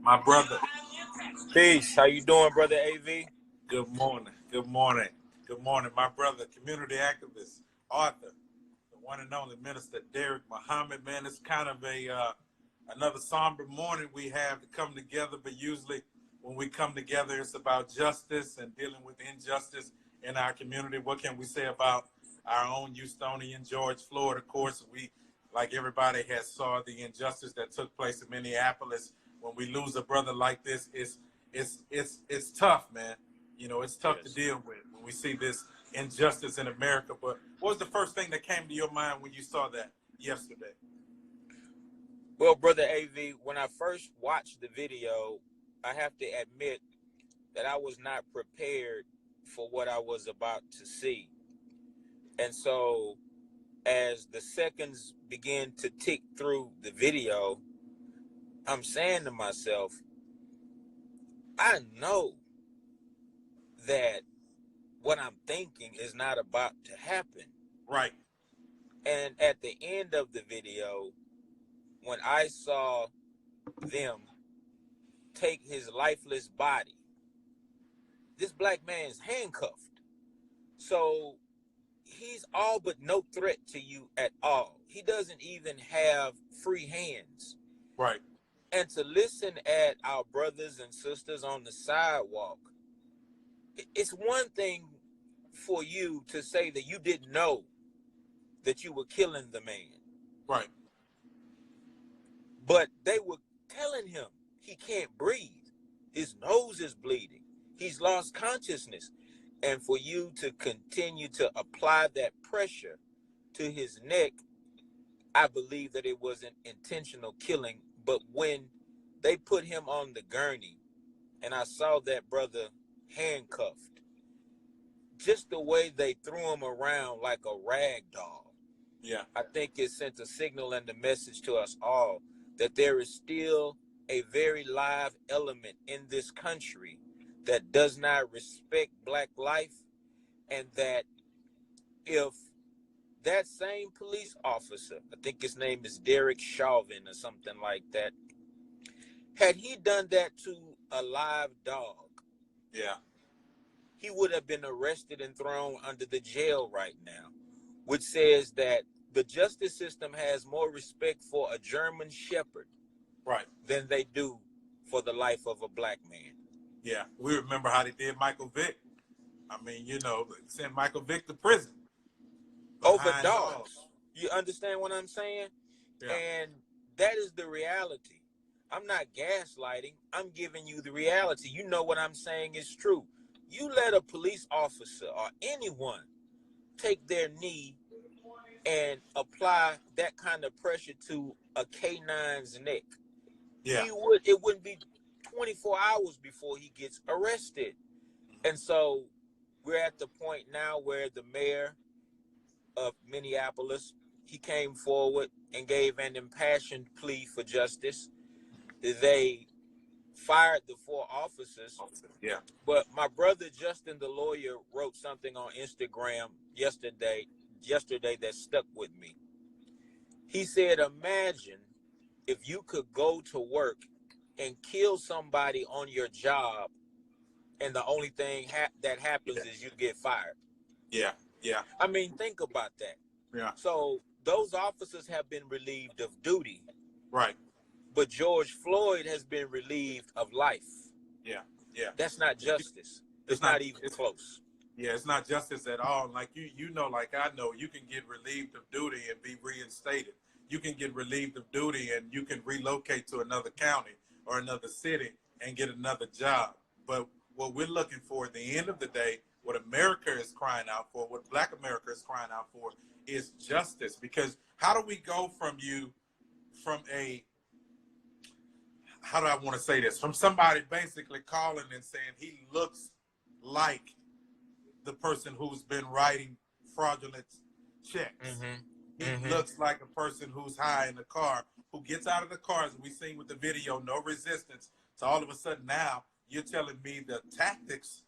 My brother. Peace. How you doing, brother AV? Good morning. Good morning. Good morning. My brother, community activist, author, the one and only Minister Deric Muhammad. Man, it's kind of another somber morning we have to come together, but usually when we come together, it's about justice and dealing with injustice in our community. What can we say about our own Houstonian, George Floyd? Of course, we, like everybody, has saw the injustice that took place in Minneapolis. When we lose a brother like this, it's tough, man. You know, it's tough to deal with when we see this injustice in America. But what was the first thing that came to your mind when you saw that yesterday? Well, brother AV, when I first watched the video, I have to admit that I was not prepared for what I was about to see. And so as the seconds began to tick through the video, I'm saying to myself, I know that what I'm thinking is not about to happen. Right. And at the end of the video, when I saw them take his lifeless body, this black man's handcuffed. So he's all but no threat to you at all. He doesn't even have free hands. Right. And to listen at our brothers and sisters on the sidewalk, it's one thing for you to say that you didn't know that you were killing the man. Right. But they were telling him he can't breathe. His nose is bleeding. He's lost consciousness. And for you to continue to apply that pressure to his neck, I believe that it was an intentional killing. But when they put him on the gurney and I saw that brother handcuffed, just the way they threw him around like a rag doll, yeah, I think it sent a signal and a message to us all that there is still a very live element in this country that does not respect black life, and that if that same police officer, I think his name is Deric or something like that, had he done that to a live dog, yeah, he would have been arrested and thrown under the jail right now, which says that the justice system has more respect for a German shepherd right, than they do for the life of a black man. Yeah, we remember how they did Michael Vick. I mean, you know, sent Michael Vick to prison. Over dogs. You understand what I'm saying? Yeah. And that is the reality. I'm not gaslighting. I'm giving you the reality. You know what I'm saying is true. You let a police officer or anyone take their knee and apply that kind of pressure to a canine's neck. Yeah. It wouldn't be 24 hours before he gets arrested. And so we're at the point now where the mayor of Minneapolis, he came forward and gave an impassioned plea for justice. They fired the 4 officers. Yeah. But my brother Justin, the lawyer, wrote something on Instagram yesterday that stuck with me. He said, imagine if you could go to work and kill somebody on your job, and the only thing that happens is you get fired. Yeah, yeah. I mean, think about that. Yeah. So those officers have been relieved of duty. Right. But George Floyd has been relieved of life. Yeah, yeah. That's not justice. It's not even close. Yeah, it's not justice at all. Like you know, like I know, you can get relieved of duty and be reinstated. You can get relieved of duty and you can relocate to another county or another city and get another job. But what we're looking for at the end of the day, what America is crying out for, what Black America is crying out for, is justice. Because how do we go from how do I want to say this? From somebody basically calling and saying he looks like the person who's been writing fraudulent checks. Mm-hmm. He looks like a person who's high in the car, who gets out of the car, as we seen with the video, no resistance. So all of a sudden now you're telling me the tactics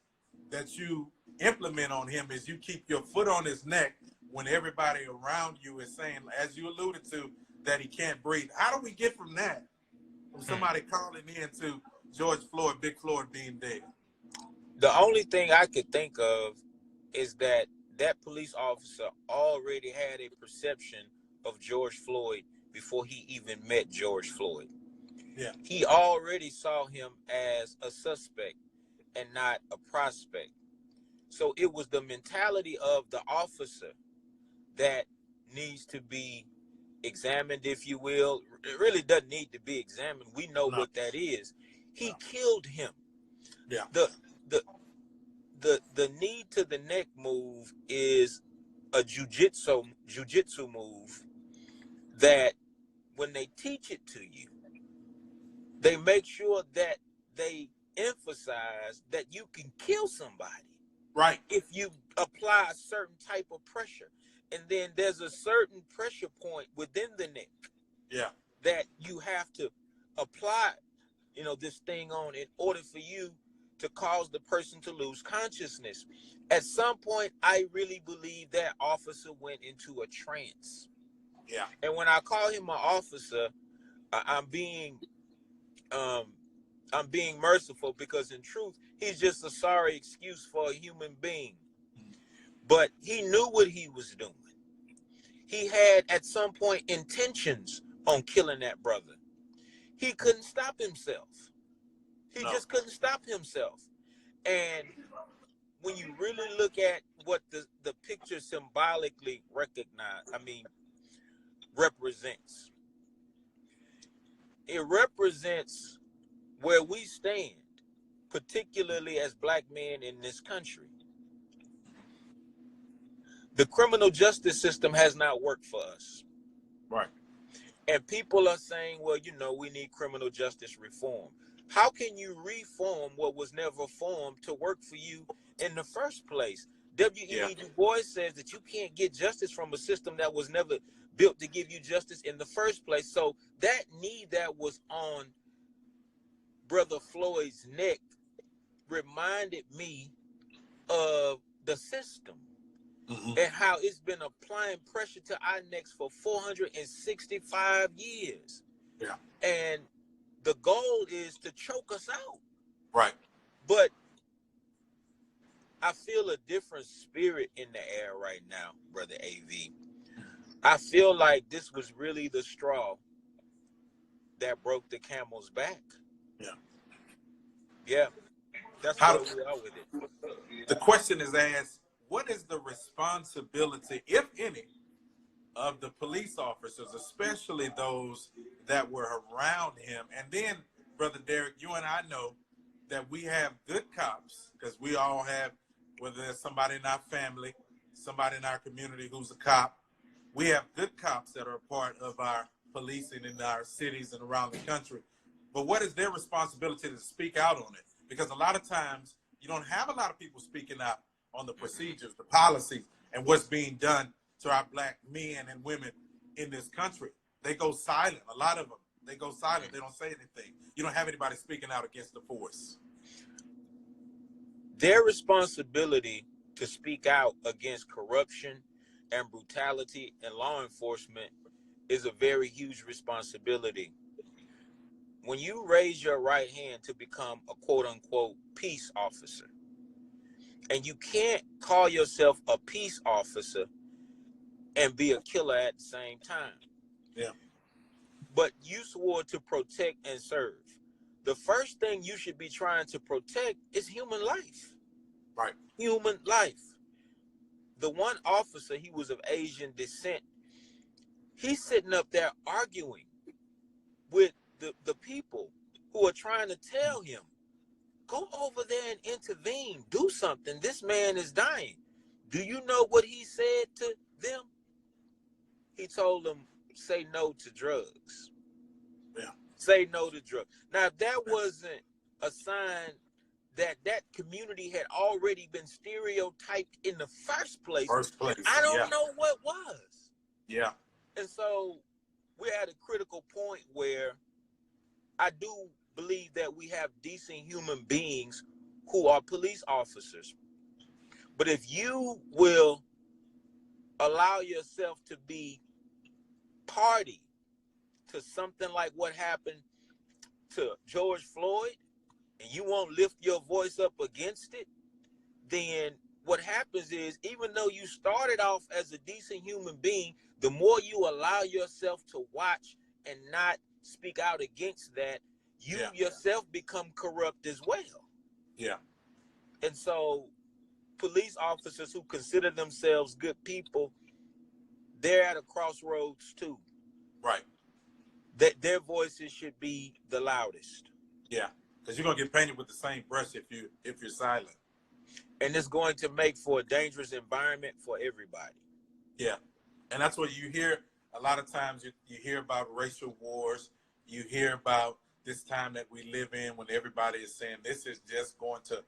that you implement on him is you keep your foot on his neck when everybody around you is saying, as you alluded to, that he can't breathe. How do we get from that? From somebody calling in to George Floyd, Big Floyd being dead? The only thing I could think of is that that police officer already had a perception of George Floyd before he even met George Floyd. Yeah. He already saw him as a suspect and not a prospect. So it was the mentality of the officer that needs to be examined, if you will. It really doesn't need to be examined. We know No. what that is. He No. killed him. Yeah. The knee to the neck move is a jujitsu move that when they teach it to you, they make sure that they emphasize that you can kill somebody. Right. If you apply a certain type of pressure. And then there's a certain pressure point within the neck. Yeah. That you have to apply, this thing on in order for you to cause the person to lose consciousness. At some point, I really believe that officer went into a trance. Yeah. And when I call him an officer, I'm being merciful, because in truth, he's just a sorry excuse for a human being. But he knew what he was doing. He had at some point intentions on killing that brother. He couldn't stop himself. He just couldn't stop himself. And when you really look at what the picture symbolically represents, it represents where we stand, particularly as black men in this country. The criminal justice system has not worked for us. Right. And people are saying, well, we need criminal justice reform. How can you reform what was never formed to work for you in the first place? W.E.B. Du Bois says that you can't get justice from a system that was never built to give you justice in the first place. So that knee that was on Brother Floyd's neck reminded me of the system. Mm-hmm. And how it's been applying pressure to our necks for 465 years. Yeah. And the goal is to choke us out. Right. But I feel a different spirit in the air right now, Brother AV. I feel like this was really the straw that broke the camel's back. Yeah. Yeah. That's where we are with it. The question is asked, what is the responsibility, if any, of the police officers, especially those that were around him? And then, Brother Deric, you and I know that we have good cops, because we all have, whether there's somebody in our family, somebody in our community who's a cop, we have good cops that are a part of our policing in our cities and around the country. But what is their responsibility to speak out on it? Because a lot of times you don't have a lot of people speaking out on the procedures, the policies, and what's being done to our black men and women in this country. They go silent. A lot of them, they go silent. They don't say anything. You don't have anybody speaking out against the force. Their responsibility to speak out against corruption and brutality in law enforcement is a very huge responsibility. When you raise your right hand to become a quote-unquote peace officer, and you can't call yourself a peace officer and be a killer at the same time. Yeah. But you swore to protect and serve. The first thing you should be trying to protect is human life. Right. Human life. The one officer, he was of Asian descent. He's sitting up there arguing with the people who are trying to tell him, go over there and intervene. Do something. This man is dying. Do you know what he said to them? He told them, say no to drugs. Yeah. Say no to drugs. Now, if that wasn't a sign that that community had already been stereotyped in the first place, I don't know what was. Yeah. And so we're at a critical point where I do believe that we have decent human beings who are police officers. But if you will allow yourself to be party to something like what happened to George Floyd, and you won't lift your voice up against it, then what happens is, even though you started off as a decent human being, the more you allow yourself to watch and not speak out against that, you yourself become corrupt as well. Yeah. And so police officers who consider themselves good people, they're at a crossroads too. Right. That their voices should be the loudest. Yeah. Because you're gonna get painted with the same brush if you're silent. And it's going to make for a dangerous environment for everybody. Yeah. And that's what you hear a lot of times. You hear about racial wars. You hear about this time that we live in when everybody is saying this is just going to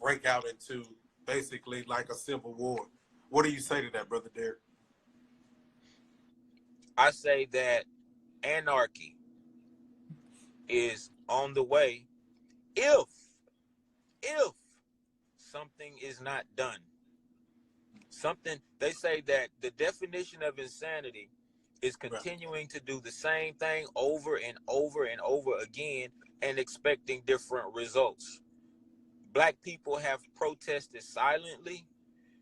break out into basically like a civil war. What do you say to that, Brother Deric? I say that anarchy is on the way if something is not done. Something, they say that the definition of insanity is continuing to do the same thing over and over and over again and expecting different results. Black people have protested silently.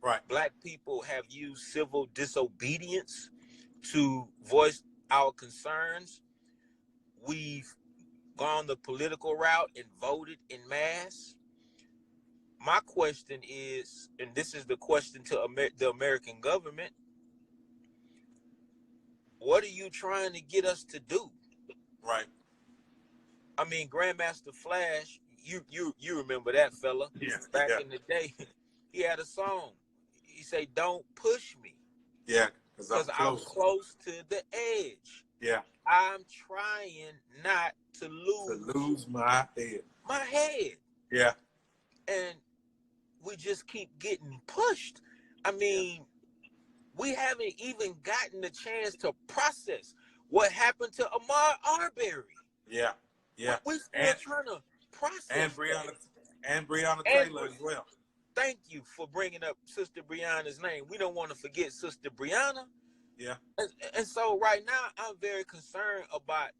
Right. Black people have used civil disobedience to voice our concerns. We've gone the political route and voted in mass. My question is, and this is the question to the American government, what are you trying to get us to do? Right. I mean, Grandmaster Flash, you remember that fella? Yeah. Back in the day, he had a song. He say, "Don't push me." Yeah, because I'm close to the edge. Yeah. I'm trying not to lose my head. My head. Yeah. And we just keep getting pushed. I mean, we haven't even gotten the chance to process what happened to Ahmaud Arbery. Yeah. Yeah. We're still trying to process. And Breonna Taylor as well. Thank you for bringing up Sister Breonna's name. We don't want to forget Sister Breonna. Yeah. And so right now, I'm very concerned about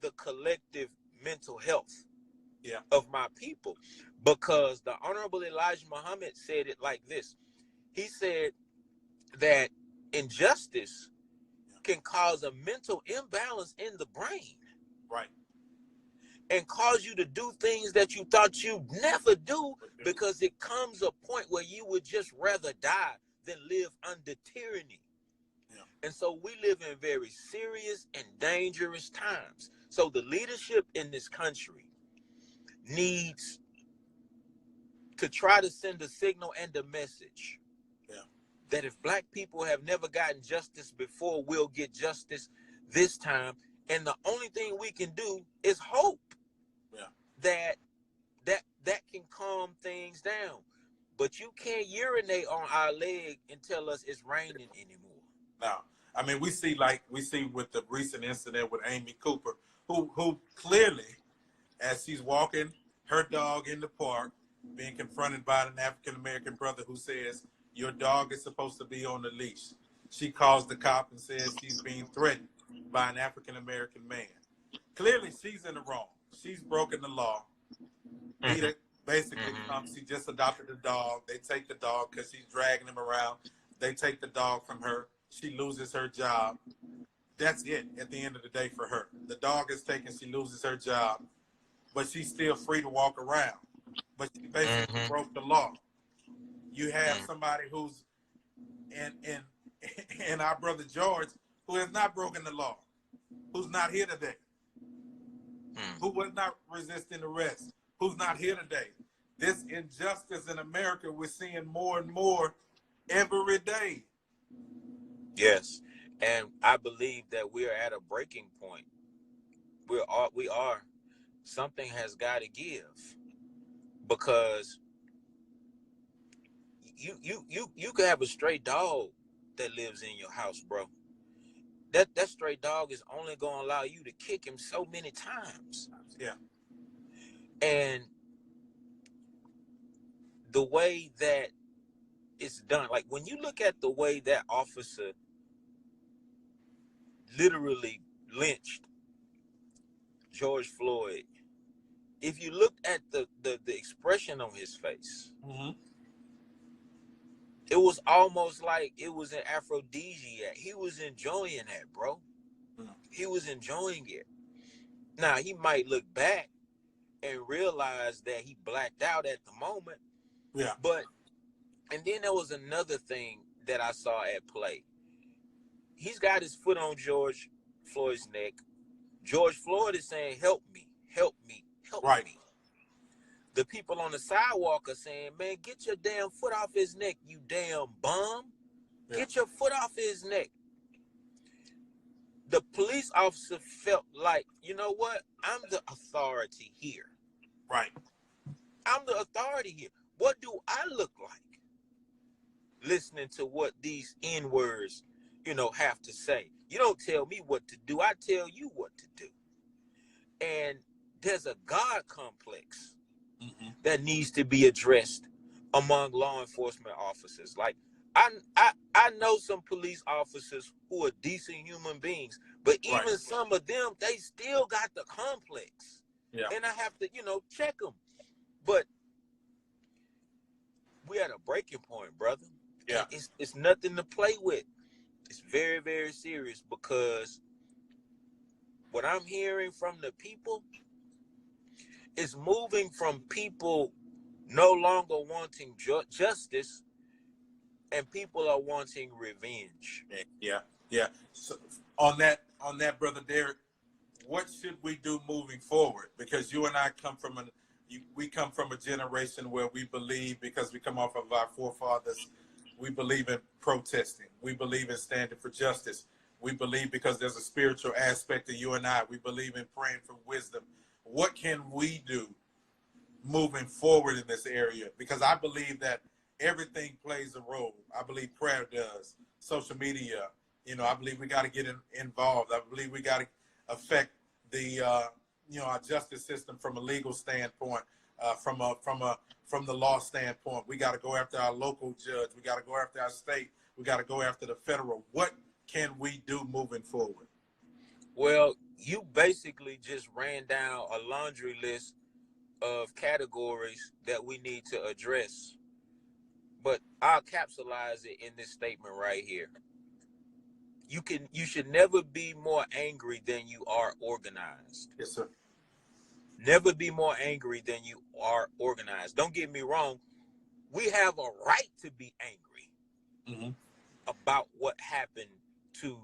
the collective mental health of my people, because the Honorable Elijah Muhammad said it like this. He said that injustice can cause a mental imbalance in the brain. Right. And cause you to do things that you thought you'd never do, because it comes a point where you would just rather die than live under tyranny. Yeah. And so we live in very serious and dangerous times. So the leadership in this country needs to try to send a signal and a message that if Black people have never gotten justice before, we'll get justice this time. And the only thing we can do is hope that can calm things down. But you can't urinate on our leg and tell us it's raining anymore. No. I mean, we see with the recent incident with Amy Cooper, who clearly, as she's walking her dog in the park, being confronted by an African-American brother who says, your dog is supposed to be on the leash. She calls the cop and says she's being threatened by an African-American man. Clearly, she's in the wrong. She's broken the law. Peter basically comes. She just adopted a dog. They take the dog because she's dragging him around. They take the dog from her. She loses her job. That's it at the end of the day for her. The dog is taken. She loses her job. But she's still free to walk around. But she basically broke the law. You have somebody who's in our brother George, who has not broken the law, who's not here today, who was not resisting arrest, who's not here today. This injustice in America, we're seeing more and more every day. Yes, and I believe that we are at a breaking point. We are. Something has got to give, because you could have a stray dog that lives in your house, bro. That stray dog is only going to allow you to kick him so many times. Yeah. And the way that it's done, like when you look at the way that officer literally lynched George Floyd, if you look at the expression on his face. Mm-hmm. It was almost like it was an aphrodisiac. He was enjoying that, bro. Mm-hmm. He was enjoying it. Now, he might look back and realize that he blacked out at the moment. Yeah. But, and then there was another thing that I saw at play. He's got his foot on George Floyd's neck. George Floyd is saying, help me, help me, help Right. me. The people on the sidewalk are saying, man, get your damn foot off his neck, you damn bum. Yeah. Get your foot off his neck. The police officer felt like, you know what? I'm the authority here. Right. I'm the authority here. What do I look like? Listening to what these N-words, have to say. You don't tell me what to do. I tell you what to do. And there's a God complex that needs to be addressed among law enforcement officers. Like, I know some police officers who are decent human beings, but even some of them, they still got the complex. Yeah. And I have to, check them. But we at a breaking point, brother. Yeah. And it's nothing to play with. It's very, very serious, because what I'm hearing from the people is moving from people no longer wanting justice, and people are wanting revenge. Yeah. Yeah. So on that, brother Deric, what should we do moving forward? Because you and I come from we come from a generation where we believe, because we come off of our forefathers, we believe in protesting. We believe in standing for justice. We believe, because there's a spiritual aspect to you and I, we believe in praying for wisdom. What can we do moving forward in this area? Because I believe that everything plays a role. I believe prayer does. Social media, I believe we got to get involved. I believe we got to affect the, our justice system from a legal standpoint, from the law standpoint. We got to go after our local judge. We got to go after our state. We got to go after the federal. What can we do moving forward? Well, you basically just ran down a laundry list of categories that we need to address. But I'll capsulize it in this statement right here. You should never be more angry than you are organized. Yes, sir. Never be more angry than you are organized. Don't get me wrong. We have a right to be angry about what happened to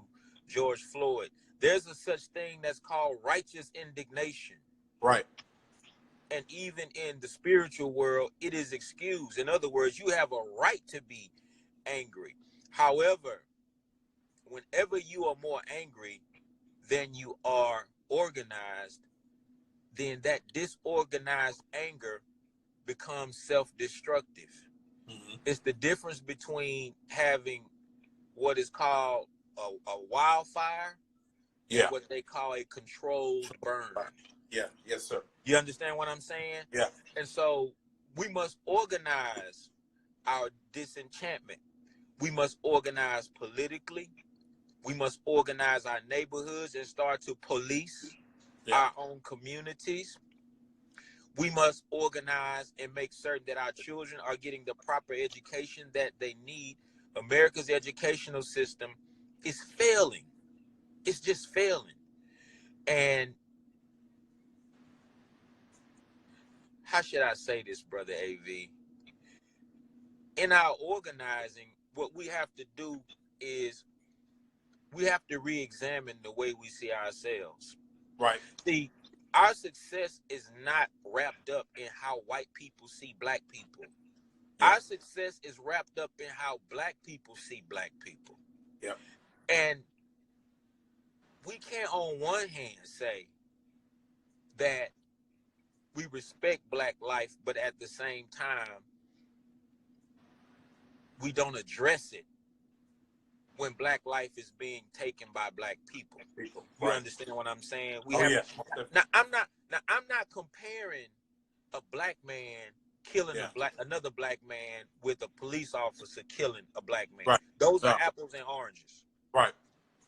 George Floyd. There's a such thing that's called righteous indignation. Right. And even in the spiritual world, it is excused. In other words, you have a right to be angry. However, whenever you are more angry than you are organized, then that disorganized anger becomes self-destructive. It's the difference between having what is called a wildfire and what they call a controlled burn. Yeah. Yes, sir. You understand what I'm saying? Yeah. And so we must organize our disenchantment. We must organize politically. We must organize our neighborhoods and start to police our own communities. We must organize and make certain that our children are getting the proper education that they need. America's educational system is failing. It's just failing. And how should I say this, Brother AV? In our organizing, what we have to do is we have to re-examine the way we see ourselves. Right. See, our success is not wrapped up in how white people see black people. Our success is wrapped up in how black people see black people. Yeah. And we can't on one hand say that we respect black life, but at the same time, we don't address it when black life is being taken by black people. You understand what I'm saying? Now I'm not comparing a black man killing another black man with a police officer killing a black man. Right. Those are apples and oranges. Right.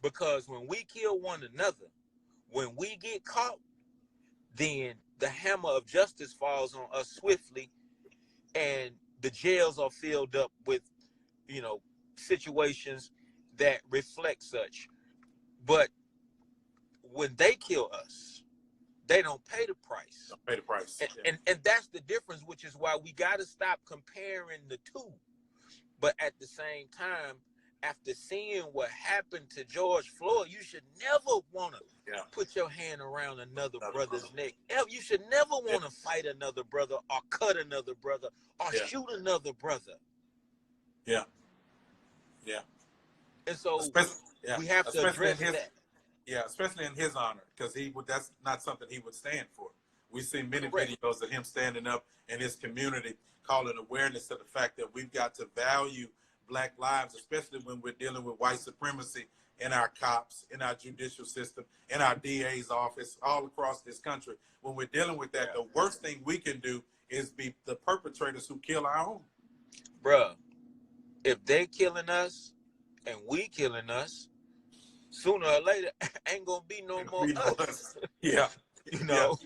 Because when we kill one another, when we get caught, then the hammer of justice falls on us swiftly, and the jails are filled up with, situations that reflect such. But when they kill us, they don't pay the price. Don't pay the price. And that's the difference, which is why we got to stop comparing the two. But at the same time, after seeing what happened to George Floyd, you should never want to put your hand around another brother's neck. You should never want to fight another brother or cut another brother or shoot another brother. Yeah. Yeah. And so we have to address that. Yeah, especially in his honor, because that's not something he would stand for. We've seen many videos of him standing up in his community, calling awareness to the fact that we've got to value Black lives, especially when we're dealing with white supremacy in our cops, in our judicial system, in our DA's office, all across this country. When we're dealing with that, the worst thing we can do is be the perpetrators who kill our own. Bruh, if they killing us and we killing us, sooner or later, ain't gonna be no more us. Yeah. Now,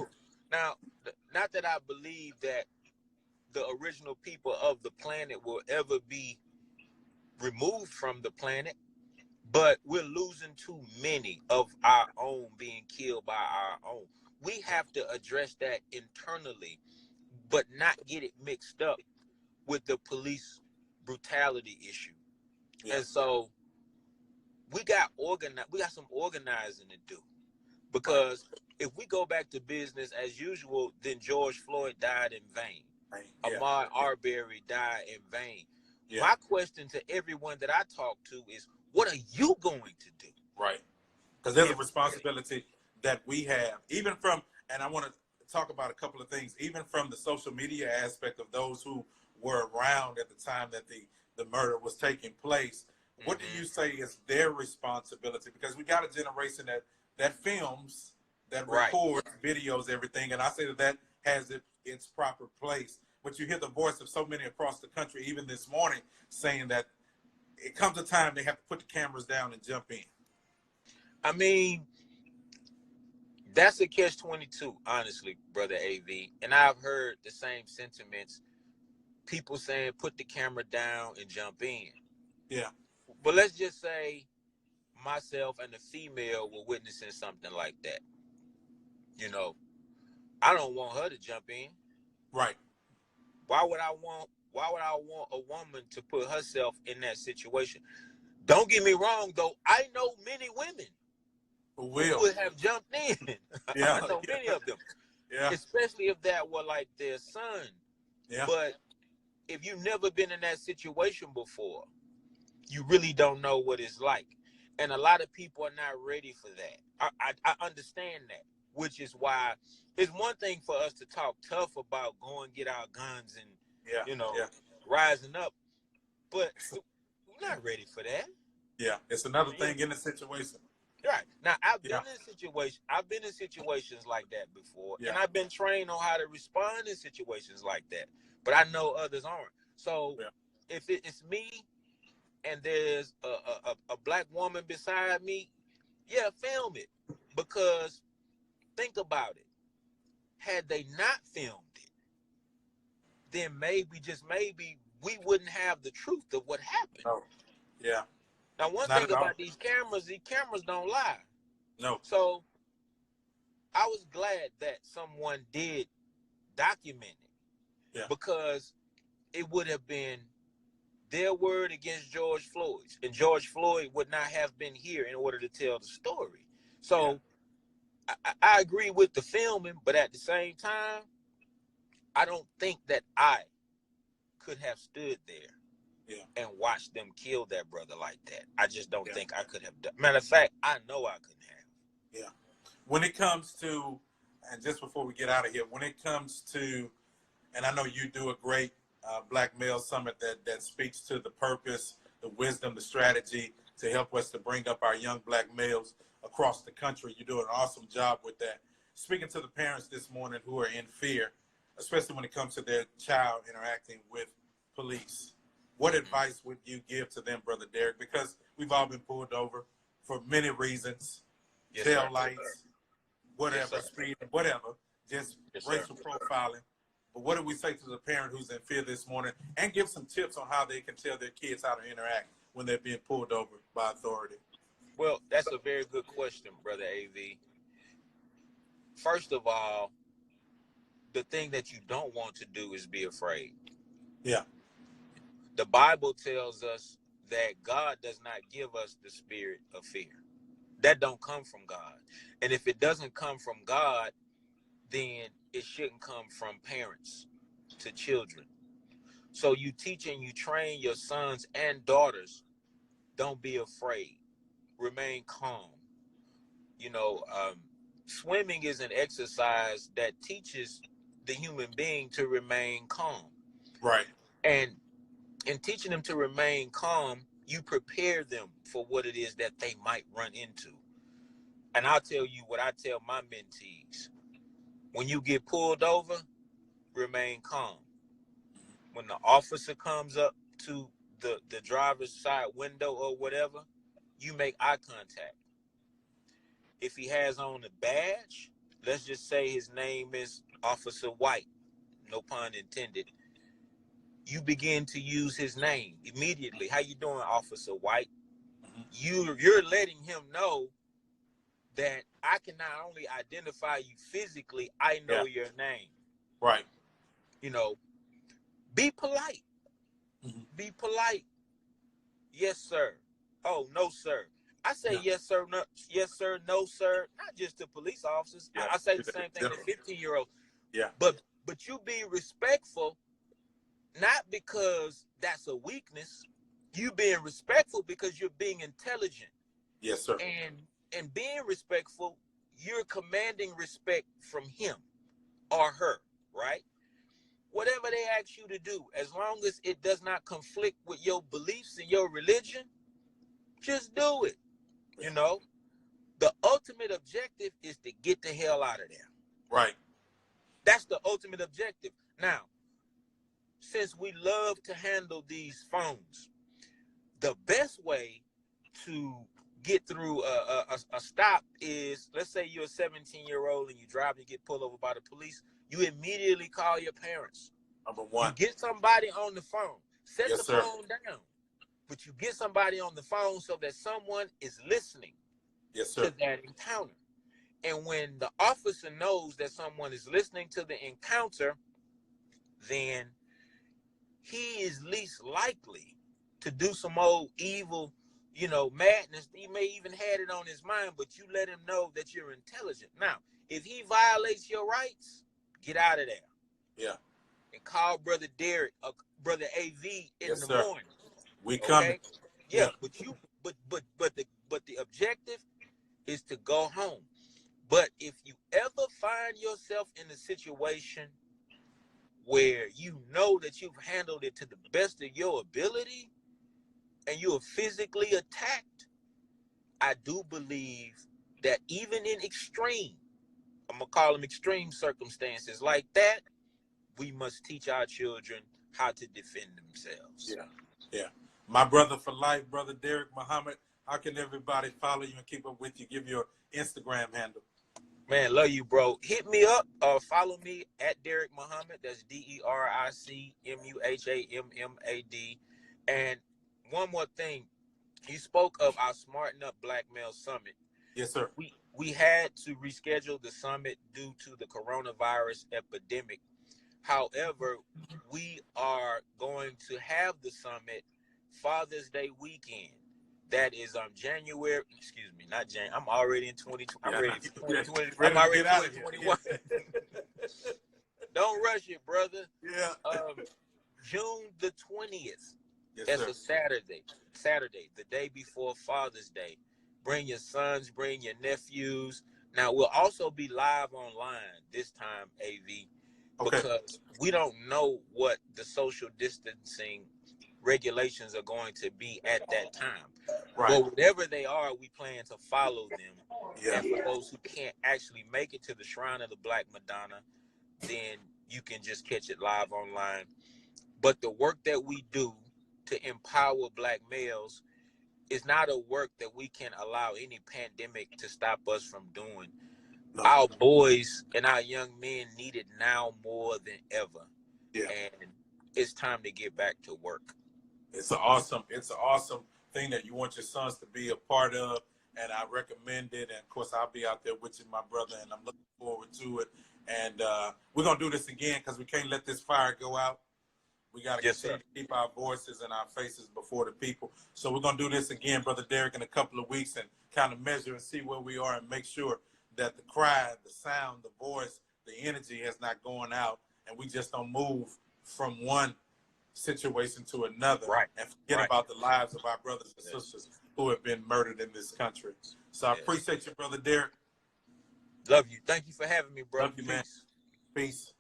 not that I believe that the original people of the planet will ever be removed from the planet, but we're losing too many of our own being killed by our own. We have to address that internally, but not get it mixed up with the police brutality issue. And so we got some organizing to do, because if we go back to business as usual, then George Floyd died in vain. Ahmaud Arbery died in vain. My question to everyone that I talk to is, what are you going to do? Right. Because there's a responsibility that we have, even from, and I want to talk about a couple of things, even from the social media aspect of those who were around at the time that the murder was taking place. What do you say is their responsibility? Because we got a generation that films, that records videos, everything, and I say that has its proper place. But you hear the voice of so many across the country, even this morning, saying that it comes a time they have to put the cameras down and jump in. I mean, that's a catch-22, honestly, Brother AV. And I've heard the same sentiments. People saying, put the camera down and jump in. Yeah. But let's just say myself and the female were witnessing something like that. I don't want her to jump in. Right. Why would I want a woman to put herself in that situation? Don't get me wrong, though. I know many women who would have jumped in. I know many of them. Yeah. Especially if that were like their son. Yeah. But if you've never been in that situation before, you really don't know what it's like. And a lot of people are not ready for that. I understand that, which is why it's one thing for us to talk tough about going get our guns and, rising up. But we're not ready for that. Yeah, it's another thing in the situation. Right. Now, I've been in situations like that before, and I've been trained on how to respond in situations like that. But I know others aren't. So if it's me and there's a black woman beside me, film it. Because think about it. Had they not filmed it, then maybe, just maybe, we wouldn't have the truth of what happened. Oh, yeah. Now, one thing about these cameras don't lie. No. So I was glad that someone did document it. Yeah. Because it would have been their word against George Floyd's. And George Floyd would not have been here in order to tell the story. So I agree with the filming, but at the same time, I don't think that I could have stood there and watched them kill that brother like that. I just don't think I could have done. Matter of fact, I know I couldn't have. Yeah. When it comes to, and just before we get out of here, when it comes to, and I know you do a great Black Male Summit that speaks to the purpose, the wisdom, the strategy to help us to bring up our young Black males across the country. You do an awesome job with that. Speaking to the parents this morning who are in fear, especially when it comes to their child interacting with police, what advice would you give to them, Brother Deric? Because we've all been pulled over for many reasons, tail lights, whatever, speed, whatever. just Yes, sir. racial profiling. But what do we say to the parent who's in fear this morning, and give some tips on how they can tell their kids how to interact when they're being pulled over by authority? Well, that's a very good question, Brother AV. First of all, the thing that you don't want to do is be afraid. Yeah. The Bible tells us that God does not give us the spirit of fear. That don't come from God. And if it doesn't come from God, then it shouldn't come from parents to children. So you teach and you train your sons and daughters, don't be afraid. Remain calm. You know, swimming is an exercise that teaches the human being to remain calm. Right. And in teaching them to remain calm, you prepare them for what it is that they might run into. And I'll tell you what I tell my mentees. When you get pulled over, remain calm. When the officer comes up to the driver's side window or whatever, you make eye contact. If he has on a badge, let's just say his name is Officer White, no pun intended. You begin to use his name immediately. How you doing, Officer White? You're letting him know that I can not only identify you physically, I know your name. Right. You know, be polite. Be polite. Yes, sir. Oh, no, sir. I say yes, sir, no, yes, sir, no, sir. Not just to police officers. Yeah. I say the same thing to 15-year-olds. Yeah. But you be respectful, not because that's a weakness. You being respectful because you're being intelligent. Yes, sir. And being respectful, you're commanding respect from him or her, right? Whatever they ask you to do, as long as it does not conflict with your beliefs and your religion, just do it. You know, the ultimate objective is to get the hell out of there. Right. That's the ultimate objective. Now, since we love to handle these phones, the best way to get through a stop is, let's say you're a 17-year-old and you drive and you get pulled over by the police, you immediately call your parents. Number one. You get somebody on the phone. Set the sir. phone down. But you get somebody on the phone so that someone is listening to that encounter. And when the officer knows that someone is listening to the encounter, then he is least likely to do some old evil, madness. He may even had it on his mind, but you let him know that you're intelligent. Now, if he violates your rights, get out of there. Yeah. And call Brother Deric, Brother AV in the morning. We coming. Okay? Yeah, but the objective is to go home. But if you ever find yourself in a situation where you know that you've handled it to the best of your ability and you are physically attacked, I do believe that even in I'm going to call them extreme circumstances like that, we must teach our children how to defend themselves. Yeah. My brother for life, Brother Deric Muhammad. How can everybody follow you and keep up with you? Give your Instagram handle. Man, love you, bro. Hit me up or follow me at Deric Muhammad. That's DericMuhammad. And one more thing. You spoke of our Smarten Up Black Male Summit. Yes, sir. We had to reschedule the summit due to the coronavirus epidemic. However, we are going to have the summit Father's Day weekend. That is January. Excuse me, not January. I'm already in 2020. I'm ready for 2020. I'm already in 2021. Don't rush it, brother. Yeah. June the 20th. Yes, That's sir. a Saturday, the day before Father's Day. Bring your sons, bring your nephews. Now, we'll also be live online this time, AV, because we don't know what the social distancing regulations are going to be at that time. Right. But whatever they are, we plan to follow them. Yeah. And for those who can't actually make it to the Shrine of the Black Madonna, then you can just catch it live online. But the work that we do to empower Black males is not a work that we can allow any pandemic to stop us from doing. our boys and our young men need it now more than ever. Yeah. And it's time to get back to work. It's an awesome thing that you want your sons to be a part of, and I recommend it. And of course, I'll be out there with you, my brother, and I'm looking forward to it. And we're gonna do this again because we can't let this fire go out. We got to continue to keep our voices and our faces before the people. So we're going to do this again, Brother Deric, in a couple of weeks and kind of measure and see where we are and make sure that the cry, the sound, the voice, the energy has not gone out, and we just don't move from one situation to another and forget about the lives of our brothers and sisters who have been murdered in this country. So I appreciate you, Brother Deric. Love you. Thank you for having me, bro. Love you, man. Peace.